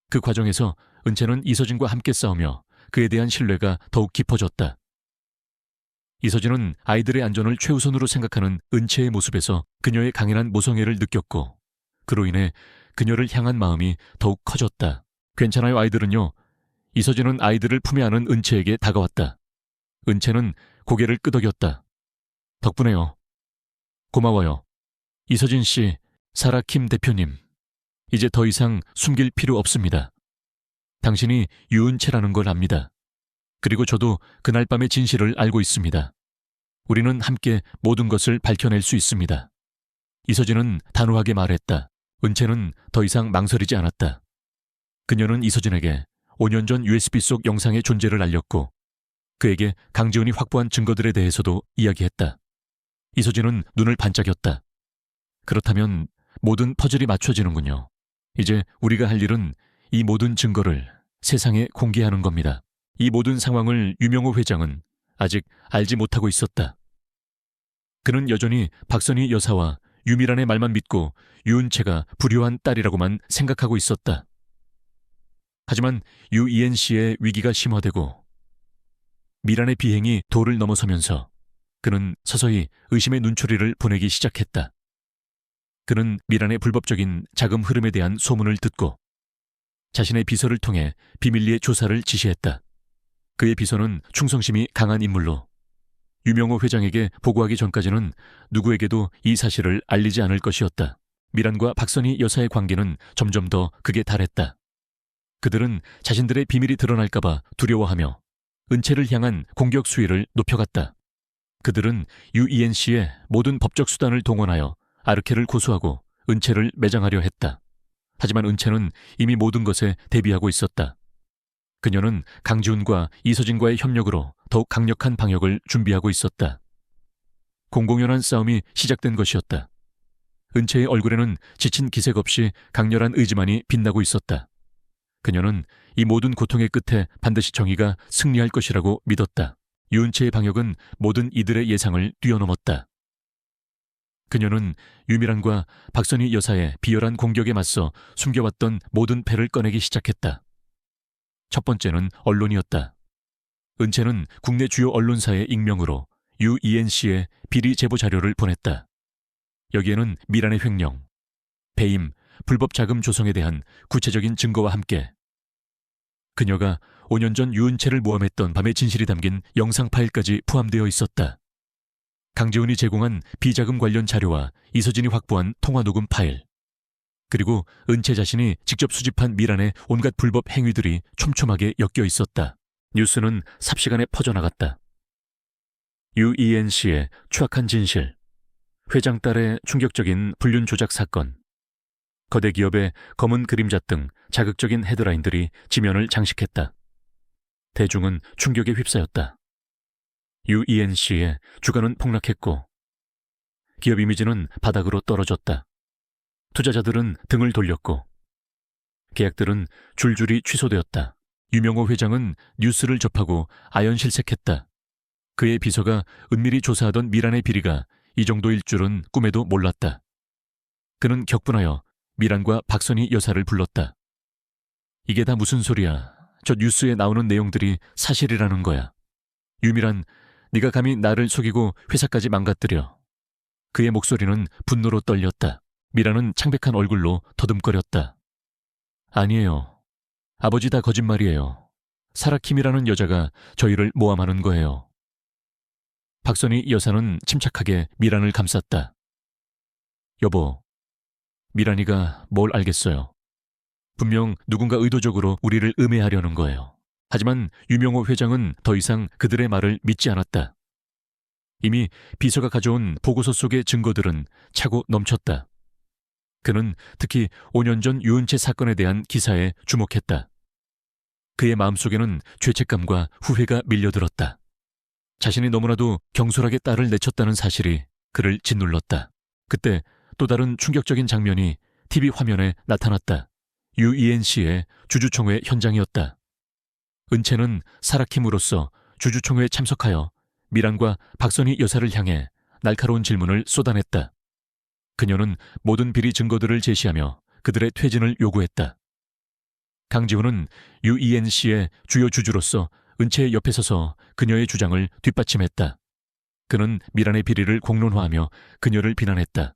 그 과정에서 은채는 이서진과 함께 싸우며 그에 대한 신뢰가 더욱 깊어졌다. 이서진은 아이들의 안전을 최우선으로 생각하는 은채의 모습에서 그녀의 강인한 모성애를 느꼈고 그로 인해 그녀를 향한 마음이 더욱 커졌다. 괜찮아요, 아이들은요. 이서진은 아이들을 품에 안은 은채에게 다가왔다. 은채는 고개를 끄덕였다. 덕분에요. 고마워요. 이서진 씨, 사라킴 대표님. 이제 더 이상 숨길 필요 없습니다. 당신이 유은채라는 걸 압니다. 그리고 저도 그날 밤의 진실을 알고 있습니다. 우리는 함께 모든 것을 밝혀낼 수 있습니다. 이서진은 단호하게 말했다. 은채는 더 이상 망설이지 않았다. 그녀는 이서진에게 5년 전 USB 속 영상의 존재를 알렸고 그에게 강지훈이 확보한 증거들에 대해서도 이야기했다. 이서진은 눈을 반짝였다. 그렇다면 모든 퍼즐이 맞춰지는군요. 이제 우리가 할 일은 이 모든 증거를 세상에 공개하는 겁니다. 이 모든 상황을 유명호 회장은 아직 알지 못하고 있었다. 그는 여전히 박선희 여사와 유미란의 말만 믿고 유은채가 불효한 딸이라고만 생각하고 있었다. 하지만 유이엔 씨의 위기가 심화되고 미란의 비행이 도를 넘어서면서 그는 서서히 의심의 눈초리를 보내기 시작했다. 그는 미란의 불법적인 자금 흐름에 대한 소문을 듣고 자신의 비서를 통해 비밀리에 조사를 지시했다. 그의 비서는 충성심이 강한 인물로 유명호 회장에게 보고하기 전까지는 누구에게도 이 사실을 알리지 않을 것이었다. 미란과 박선희 여사의 관계는 점점 더 극에 달했다. 그들은 자신들의 비밀이 드러날까봐 두려워하며 은채를 향한 공격 수위를 높여갔다. 그들은 유이엔 씨의 모든 법적 수단을 동원하여 아르케를 고소하고 은채를 매장하려 했다. 하지만 은채는 이미 모든 것에 대비하고 있었다. 그녀는 강지훈과 이서진과의 협력으로 더욱 강력한 방역을 준비하고 있었다. 공공연한 싸움이 시작된 것이었다. 은채의 얼굴에는 지친 기색 없이 강렬한 의지만이 빛나고 있었다. 그녀는 이 모든 고통의 끝에 반드시 정의가 승리할 것이라고 믿었다. 유은채의 방역은 모든 이들의 예상을 뛰어넘었다. 그녀는 유미란과 박선희 여사의 비열한 공격에 맞서 숨겨왔던 모든 패를 꺼내기 시작했다. 첫 번째는 언론이었다. 은채는 국내 주요 언론사의 익명으로 유이엔 씨의 비리 제보 자료를 보냈다. 여기에는 미란의 횡령, 배임, 불법 자금 조성에 대한 구체적인 증거와 함께 그녀가 5년 전 유은채를 모함했던 밤의 진실이 담긴 영상 파일까지 포함되어 있었다. 강재훈이 제공한 비자금 관련 자료와 이서진이 확보한 통화 녹음 파일, 그리고 은채 자신이 직접 수집한 미란의 온갖 불법 행위들이 촘촘하게 엮여 있었다. 뉴스는 삽시간에 퍼져나갔다. 유이엔 씨의 추악한 진실, 회장 딸의 충격적인 불륜 조작 사건, 거대 기업의 검은 그림자 등 자극적인 헤드라인들이 지면을 장식했다. 대중은 충격에 휩싸였다. 유이엔 씨의 주가는 폭락했고 기업 이미지는 바닥으로 떨어졌다. 투자자들은 등을 돌렸고 계약들은 줄줄이 취소되었다. 유명호 회장은 뉴스를 접하고 아연실색했다. 그의 비서가 은밀히 조사하던 미란의 비리가 이 정도일 줄은 꿈에도 몰랐다. 그는 격분하여 미란과 박선희 여사를 불렀다. 이게 다 무슨 소리야. 저 뉴스에 나오는 내용들이 사실이라는 거야. 유미란, 네가 감히 나를 속이고 회사까지 망가뜨려. 그의 목소리는 분노로 떨렸다. 미란은 창백한 얼굴로 더듬거렸다. 아니에요. 아버지 다 거짓말이에요. 사라킴이라는 여자가 저희를 모함하는 거예요. 박선희 여사는 침착하게 미란을 감쌌다. 여보, 미란이가 뭘 알겠어요. 분명 누군가 의도적으로 우리를 음해하려는 거예요. 하지만 유명호 회장은 더 이상 그들의 말을 믿지 않았다. 이미 비서가 가져온 보고서 속의 증거들은 차고 넘쳤다. 그는 특히 5년 전 유은채 사건에 대한 기사에 주목했다. 그의 마음속에는 죄책감과 후회가 밀려들었다. 자신이 너무나도 경솔하게 딸을 내쳤다는 사실이 그를 짓눌렀다. 그때 또 다른 충격적인 장면이 TV 화면에 나타났다. 유이엔 씨의 주주총회 현장이었다. 은채는 사라킴으로서 주주총회에 참석하여 미란과 박선희 여사를 향해 날카로운 질문을 쏟아냈다. 그녀는 모든 비리 증거들을 제시하며 그들의 퇴진을 요구했다. 강지훈은 유이엔 씨의 주요 주주로서 은채의 옆에 서서 그녀의 주장을 뒷받침했다. 그는 미란의 비리를 공론화하며 그녀를 비난했다.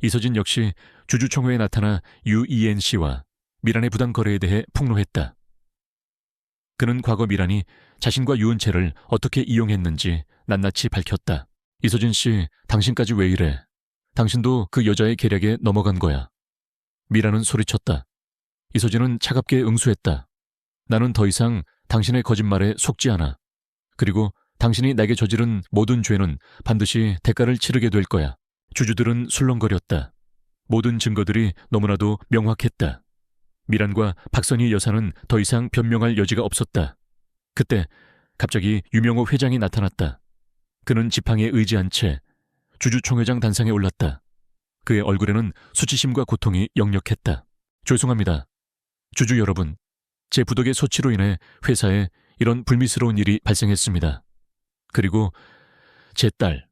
이서진 역시 주주총회에 나타나 유이엔 씨와 미란의 부당 거래에 대해 폭로했다. 그는 과거 미란이 자신과 유은채를 어떻게 이용했는지 낱낱이 밝혔다. 이서진 씨, 당신까지 왜 이래? 당신도 그 여자의 계략에 넘어간 거야. 미란은 소리쳤다. 이서진은 차갑게 응수했다. 나는 더 이상 당신의 거짓말에 속지 않아. 그리고 당신이 내게 저지른 모든 죄는 반드시 대가를 치르게 될 거야. 주주들은 술렁거렸다. 모든 증거들이 너무나도 명확했다. 미란과 박선희 여사는 더 이상 변명할 여지가 없었다. 그때 갑자기 유명호 회장이 나타났다. 그는 지팡이에 의지한 채 주주총회장 단상에 올랐다. 그의 얼굴에는 수치심과 고통이 역력했다. 죄송합니다. 주주 여러분, 제 부덕의 소치로 인해 회사에 이런 불미스러운 일이 발생했습니다. 그리고 제 딸,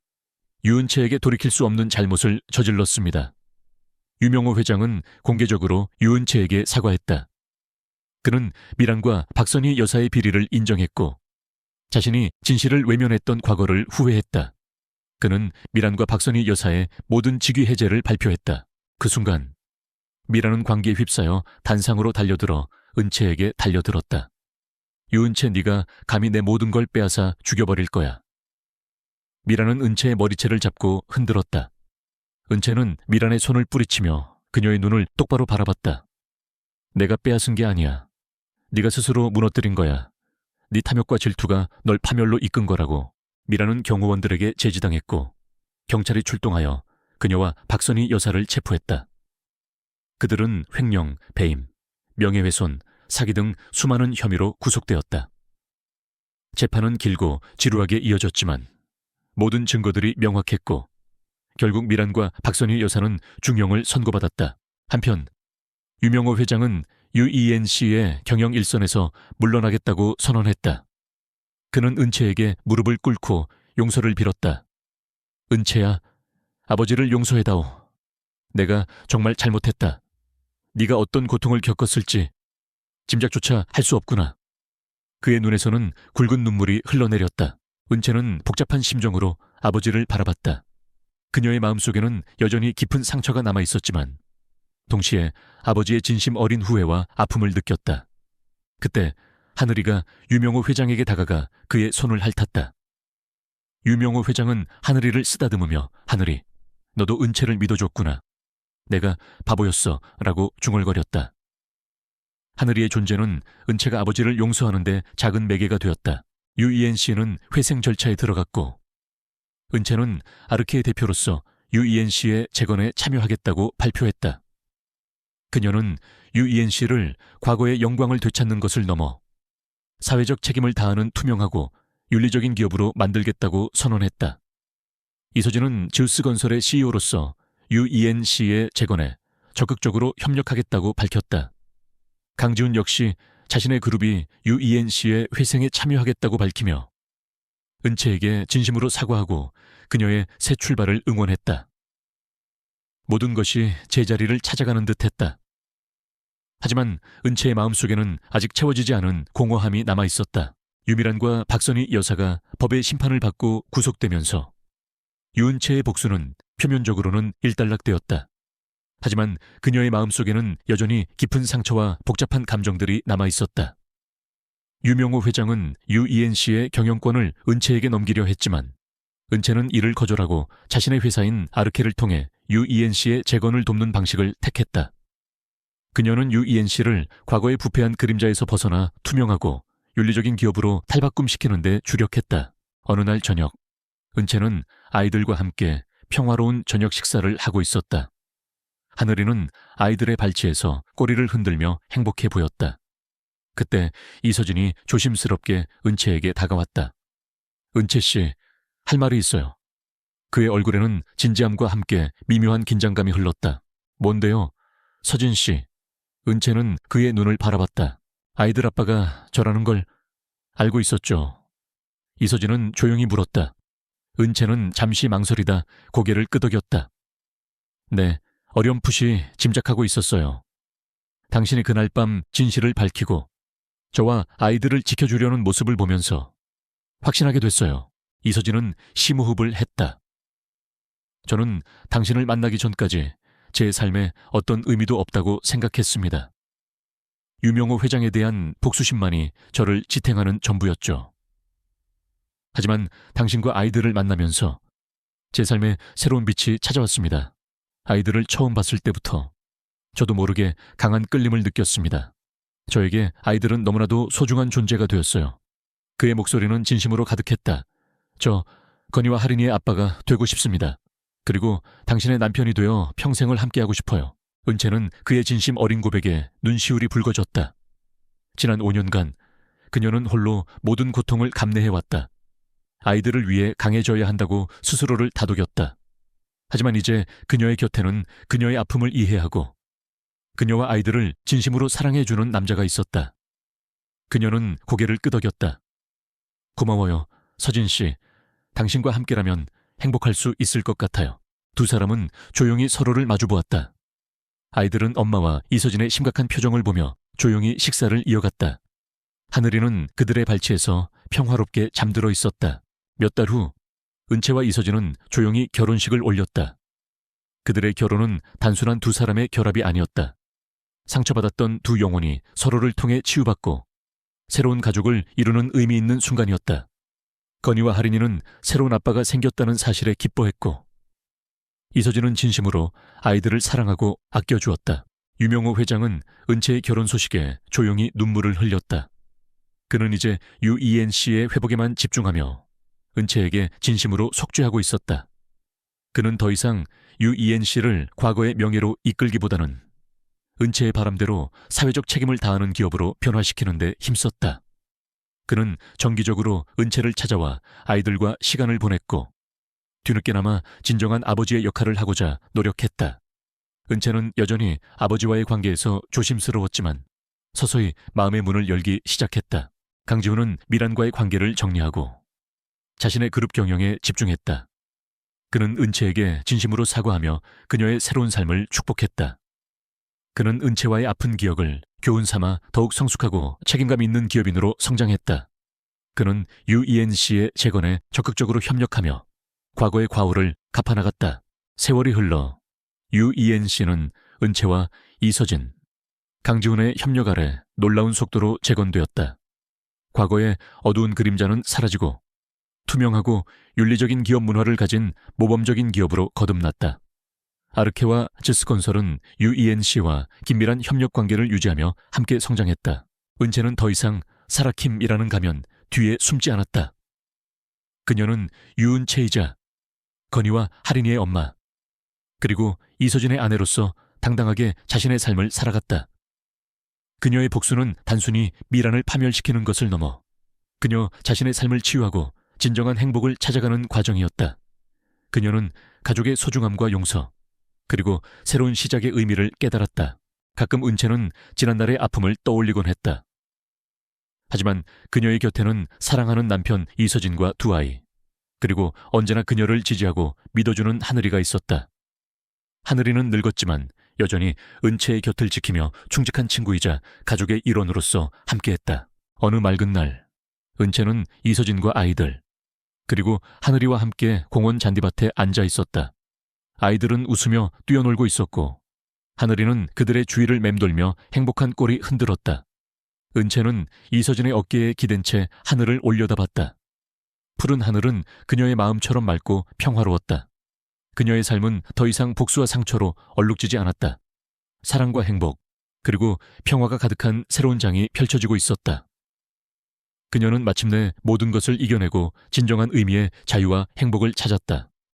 유은채에게 돌이킬 수 없는 잘못을 저질렀습니다. 유명호 회장은 공개적으로 유은채에게 사과했다. 그는 미란과 박선희 여사의 비리를 인정했고 자신이 진실을 외면했던 과거를 후회했다. 그는 미란과 박선희 여사의 모든 직위 해제를 발표했다. 그 순간 미란은 광기에 휩싸여 단상으로 달려들어 은채에게 달려들었다. 유은채, 네가 감히 내 모든 걸 빼앗아 죽여버릴 거야. 미란은 은채의 머리채를 잡고 흔들었다. 은채는 미란의 손을 뿌리치며 그녀의 눈을 똑바로 바라봤다. 내가 빼앗은 게 아니야. 네가 스스로 무너뜨린 거야. 네 탐욕과 질투가 널 파멸로 이끈 거라고. 미란은 경호원들에게 제지당했고 경찰이 출동하여 그녀와 박선희 여사를 체포했다. 그들은 횡령, 배임, 명예훼손, 사기 등 수많은 혐의로 구속되었다. 재판은 길고 지루하게 이어졌지만 모든 증거들이 명확했고 결국 미란과 박선희 여사는 중형을 선고받았다. 한편 유명호 회장은 유이엔 씨의 경영 일선에서 물러나겠다고 선언했다. 그는 은채에게 무릎을 꿇고 용서를 빌었다. 은채야, 아버지를 용서해다오. 내가 정말 잘못했다. 네가 어떤 고통을 겪었을지 짐작조차 할 수 없구나. 그의 눈에서는 굵은 눈물이 흘러내렸다. 은채는 복잡한 심정으로 아버지를 바라봤다. 그녀의 마음속에는 여전히 깊은 상처가 남아있었지만 동시에 아버지의 진심 어린 후회와 아픔을 느꼈다. 그때 하늘이가 유명호 회장에게 다가가 그의 손을 핥았다. 유명호 회장은 하늘이를 쓰다듬으며 하늘이, 너도 은채를 믿어줬구나. 내가 바보였어 라고 중얼거렸다. 하늘이의 존재는 은채가 아버지를 용서하는 데 작은 매개가 되었다. UENC는 회생 절차에 들어갔고 은채는 아르케의 대표로서 UENC의 재건에 참여하겠다고 발표했다. 그녀는 UENC를 과거의 영광을 되찾는 것을 넘어 사회적 책임을 다하는 투명하고 윤리적인 기업으로 만들겠다고 선언했다. 이서진은 즈우스건설의 CEO로서 UENC의 재건에 적극적으로 협력하겠다고 밝혔다. 강지훈 역시 자신의 그룹이 UENC의 회생에 참여하겠다고 밝히며 은채에게 진심으로 사과하고 그녀의 새 출발을 응원했다. 모든 것이 제자리를 찾아가는 듯했다. 하지만 은채의 마음속에는 아직 채워지지 않은 공허함이 남아있었다. 유미란과 박선희 여사가 법의 심판을 받고 구속되면서 유은채의 복수는 표면적으로는 일단락되었다. 하지만 그녀의 마음속에는 여전히 깊은 상처와 복잡한 감정들이 남아있었다. 유명호 회장은 UENC의 경영권을 은채에게 넘기려 했지만 은채는 이를 거절하고 자신의 회사인 아르케를 통해 UENC의 재건을 돕는 방식을 택했다. 그녀는 UENC를 과거의 부패한 그림자에서 벗어나 투명하고 윤리적인 기업으로 탈바꿈시키는 데 주력했다. 어느 날 저녁, 은채는 아이들과 함께 평화로운 저녁 식사를 하고 있었다. 하늘이는 아이들의 발치에서 꼬리를 흔들며 행복해 보였다. 그때 이서진이 조심스럽게 은채에게 다가왔다. 은채 씨, 할 말이 있어요. 그의 얼굴에는 진지함과 함께 미묘한 긴장감이 흘렀다. 뭔데요? 서진 씨. 은채는 그의 눈을 바라봤다. 아이들 아빠가 저라는 걸 알고 있었죠. 이서진은 조용히 물었다. 은채는 잠시 망설이다 고개를 끄덕였다. 네, 어렴풋이 짐작하고 있었어요. 당신이 그날 밤 진실을 밝히고 저와 아이들을 지켜주려는 모습을 보면서 확신하게 됐어요. 이서진은 심호흡을 했다. 저는 당신을 만나기 전까지 제 삶에 어떤 의미도 없다고 생각했습니다. 유명호 회장에 대한 복수심만이 저를 지탱하는 전부였죠. 하지만 당신과 아이들을 만나면서 제 삶에 새로운 빛이 찾아왔습니다. 아이들을 처음 봤을 때부터 저도 모르게 강한 끌림을 느꼈습니다. 저에게 아이들은 너무나도 소중한 존재가 되었어요. 그의 목소리는 진심으로 가득했다. 저 건희와 하린이의 아빠가 되고 싶습니다. 그리고 당신의 남편이 되어 평생을 함께하고 싶어요. 은채는 그의 진심 어린 고백에 눈시울이 붉어졌다. 지난 5년간 그녀는 홀로 모든 고통을 감내해왔다. 아이들을 위해 강해져야 한다고 스스로를 다독였다. 하지만 이제 그녀의 곁에는 그녀의 아픔을 이해하고 그녀와 아이들을 진심으로 사랑해주는 남자가 있었다. 그녀는 고개를 끄덕였다. 고마워요, 서진 씨. 당신과 함께라면 행복할 수 있을 것 같아요. 두 사람은 조용히 서로를 마주보았다. 아이들은 엄마와 이서진의 심각한 표정을 보며 조용히 식사를 이어갔다. 하늘이는 그들의 발치에서 평화롭게 잠들어 있었다. 몇 달 후, 은채와 이서진은 조용히 결혼식을 올렸다. 그들의 결혼은 단순한 두 사람의 결합이 아니었다. 상처받았던 두 영혼이 서로를 통해 치유받고 새로운 가족을 이루는 의미 있는 순간이었다. 건희와 하린이는 새로운 아빠가 생겼다는 사실에 기뻐했고 이서진은 진심으로 아이들을 사랑하고 아껴주었다. 유명호 회장은 은채의 결혼 소식에 조용히 눈물을 흘렸다. 그는 이제 UENC의 회복에만 집중하며 은채에게 진심으로 속죄하고 있었다. 그는 더 이상 UENC를 과거의 명예로 이끌기보다는 은채의 바람대로 사회적 책임을 다하는 기업으로 변화시키는 데 힘썼다. 그는 정기적으로 은채를 찾아와 아이들과 시간을 보냈고 뒤늦게나마 진정한 아버지의 역할을 하고자 노력했다. 은채는 여전히 아버지와의 관계에서 조심스러웠지만 서서히 마음의 문을 열기 시작했다. 강지훈은 미란과의 관계를 정리하고 자신의 그룹 경영에 집중했다. 그는 은채에게 진심으로 사과하며 그녀의 새로운 삶을 축복했다. 그는 은채와의 아픈 기억을 교훈 삼아 더욱 성숙하고 책임감 있는 기업인으로 성장했다. 그는 UENC의 재건에 적극적으로 협력하며 과거의 과오를 갚아나갔다. 세월이 흘러 UENC는 은채와 이서진, 강지훈의 협력 아래 놀라운 속도로 재건되었다. 과거의 어두운 그림자는 사라지고 투명하고 윤리적인 기업 문화를 가진 모범적인 기업으로 거듭났다. 아르케와 즈스건설은 UENC와 긴밀한 협력 관계를 유지하며 함께 성장했다. 은채는 더 이상 사라킴이라는 가면 뒤에 숨지 않았다. 그녀는 유은채이자 건희와 하린이의 엄마, 그리고 이서진의 아내로서 당당하게 자신의 삶을 살아갔다. 그녀의 복수는 단순히 미란을 파멸시키는 것을 넘어 그녀 자신의 삶을 치유하고 진정한 행복을 찾아가는 과정이었다. 그녀는 가족의 소중함과 용서, 그리고 새로운 시작의 의미를 깨달았다. 가끔 은채는 지난날의 아픔을 떠올리곤 했다. 하지만 그녀의 곁에는 사랑하는 남편 이서진과 두 아이, 그리고 언제나 그녀를 지지하고 믿어주는 하늘이가 있었다. 하늘이는 늙었지만 여전히 은채의 곁을 지키며 충직한 친구이자 가족의 일원으로서 함께했다. 어느 맑은 날, 은채는 이서진과 아이들, 그리고 하늘이와 함께 공원 잔디밭에 앉아 있었다. 아이들은 웃으며 뛰어놀고 있었고 하늘이는 그들의 주위를 맴돌며 행복한 꼴이 흔들었다. 은채는 이서진의 어깨에 기댄 채 하늘을 올려다봤다. 푸른 하늘은 그녀의 마음처럼 맑고 평화로웠다. 그녀의 삶은 더 이상 복수와 상처로 얼룩지지 않았다. 사랑과 행복, 그리고 평화가 가득한 새로운 장이 펼쳐지고 있었다. 그녀는 마침내 모든 것을 이겨내고 진정한 의미의 자유와 행복을 찾았다.